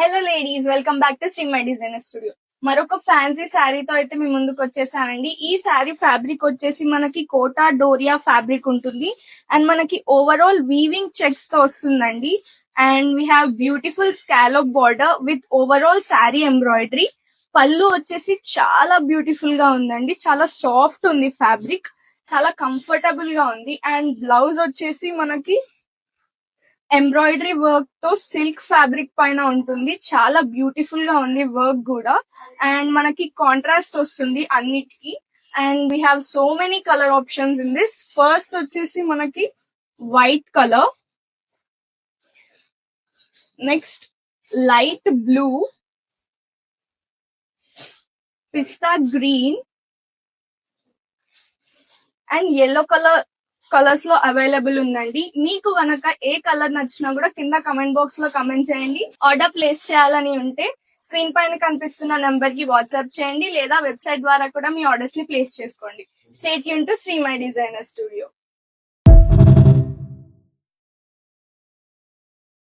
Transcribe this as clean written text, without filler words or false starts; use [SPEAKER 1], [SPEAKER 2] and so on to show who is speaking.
[SPEAKER 1] Hello ladies, welcome back to Sri my designer studio. మరొక fancy శారీతో అయితే మీ ముందుకు వచ్చేసానండి. ఈ శారీ ఫ్యాబ్రిక్ వచ్చేసి మనకి కోటా డోరియా ఫ్యాబ్రిక్ ఉంటుంది అండ్ మనకి ఓవరాల్ వీవింగ్ చెక్స్ తో వస్తుందండి. And we have beautiful scallop border with overall sari embroidery. పళ్ళు వచ్చేసి చాలా బ్యూటిఫుల్ గా ఉందండి, చాలా సాఫ్ట్ ఉంది ఫ్యాబ్రిక్, చాలా కంఫర్టబుల్ గా ఉంది. అండ్ బ్లౌజ్ వచ్చేసి మనకి ఎంబ్రాయిడరీ వర్క్ తో సిల్క్ ఫ్యాబ్రిక్ పైన ఉంటుంది, చాలా బ్యూటిఫుల్ గా ఉంది వర్క్ కూడా. అండ్ మనకి కాంట్రాస్ట్ వస్తుంది అన్నిటికి. And we have so many colour options in this. First వచ్చేసి మనకి white colour, next light blue, pista green and yellow colours లో అవైలబుల్ ఉందండి. మీకు గనక ఏ కలర్ నచ్చినా కూడా కింద కమెంట్ బాక్స్ లో కమెంట్ చేయండి. ఆర్డర్ ప్లేస్ చేయాలని ఉంటే స్క్రీన్ పైన కనిపిస్తున్న నంబర్ కి వాట్సాప్ చేయండి, లేదా వెబ్సైట్ ద్వారా కూడా మీ ఆర్డర్స్ ని ప్లేస్ చేసుకోండి. Stay tune to Sri my designer studio.